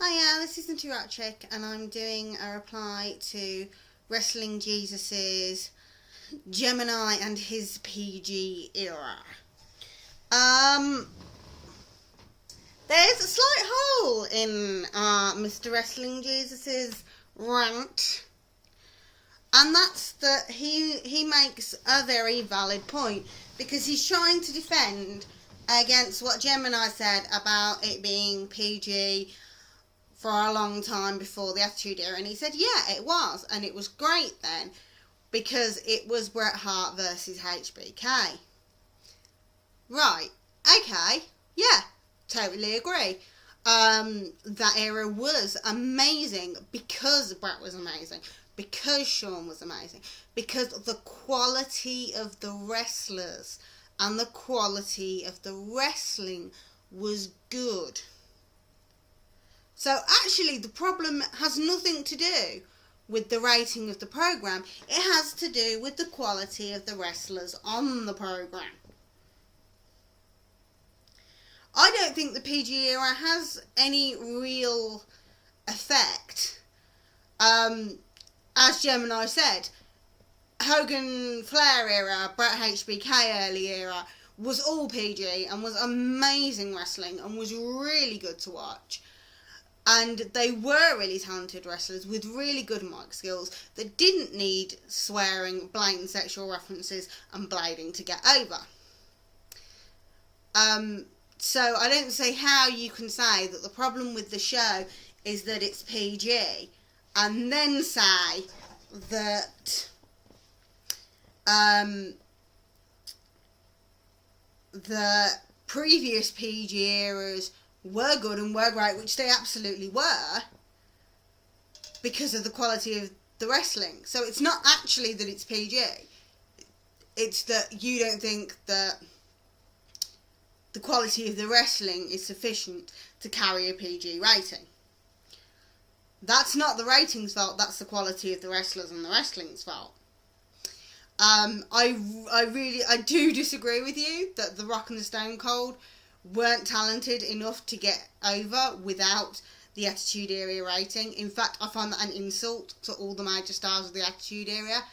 Hiya, this is Chick, and I'm doing a reply to Wrestling Jesus's Gemini and his PG era. There's a slight hole in Mr. Wrestling Jesus's rant, and that's that he makes a very valid point, because he's trying to defend against what Gemini said about it being PG for a long time before the Attitude Era, and he said, yeah, it was, and it was great then, because it was Bret Hart versus HBK. Right, okay, yeah, totally agree. That era was amazing because Bret was amazing, because Shawn was amazing, because the quality of the wrestlers and the quality of the wrestling was good. So actually the problem has nothing to do with the rating of the programme. It has to do with the quality of the wrestlers on the programme. I don't think the PG era has any real effect. As Gemini said, Hogan Flair era, Bret HBK early era was all PG and was amazing wrestling and was really good to watch. And they were really talented wrestlers with really good mic skills that didn't need swearing, blatant sexual references and blading to get over. So I don't see how you can say that the problem with the show is that it's PG and then say that the previous PG eras were good and were great, which they absolutely were, because of the quality of the wrestling. So it's not actually that it's PG. It's that you don't think that the quality of the wrestling is sufficient to carry a PG rating. That's not the rating's fault, that's the quality of the wrestlers and the wrestling's fault. I do disagree with you that The Rock and the Stone Cold weren't talented enough to get over without the Attitude Era rating. In fact, I find that an insult to all the major stars of the Attitude Era,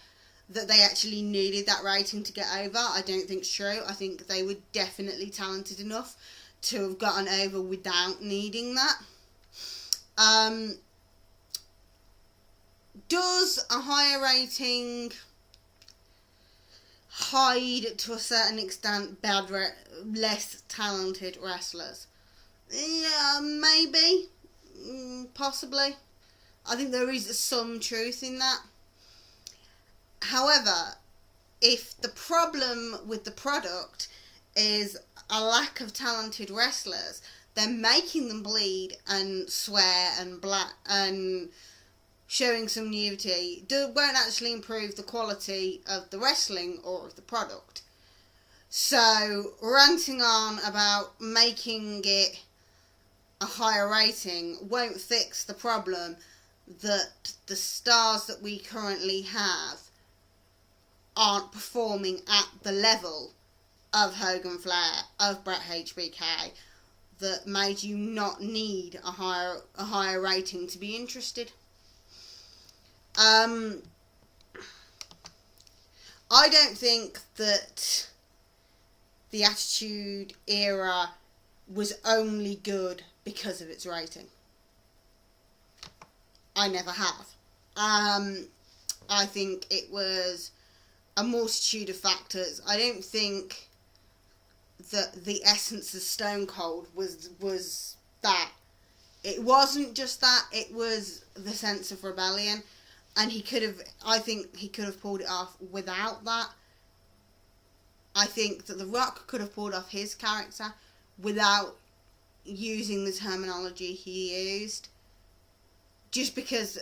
that they actually needed that rating to get over. I don't think it's true. I think they were definitely talented enough to have gotten over without needing that. Does a higher rating hide, to a certain extent, less talented wrestlers? Yeah, maybe. Possibly. I think there is some truth in that. However, if the problem with the product is a lack of talented wrestlers, then making them bleed and swear and showing some nudity won't actually improve the quality of the wrestling or of the product. So, ranting on about making it a higher rating won't fix the problem that the stars that we currently have aren't performing at the level of Hogan Flair, of Bret HBK, that made you not need a higher rating to be interested. I don't think that the Attitude Era was only good because of its rating. I never have. I think it was a multitude of factors. I don't think that the essence of Stone Cold was that. It wasn't just that, it was the sense of rebellion. And I think he could have pulled it off without that. I think that The Rock could have pulled off his character without using the terminology he used. Just because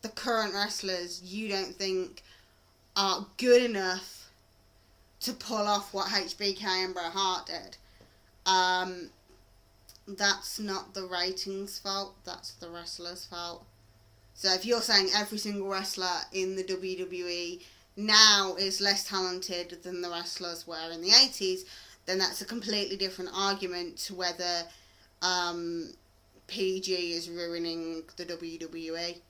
the current wrestlers you don't think are good enough to pull off what HBK and Bret Hart did. That's not the ratings' fault, that's the wrestlers' fault. So if you're saying every single wrestler in the WWE now is less talented than the wrestlers were in the 80s, then that's a completely different argument to whether PG is ruining the WWE.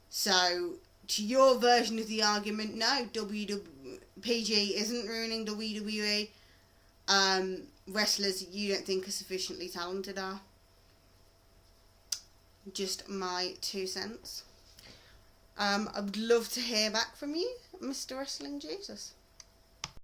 So, to your version of the argument, no, PG isn't ruining WWE. Wrestlers you don't think are sufficiently talented are. Just my 2 cents. I would love to hear back from you, Mr. Wrestling Jesus.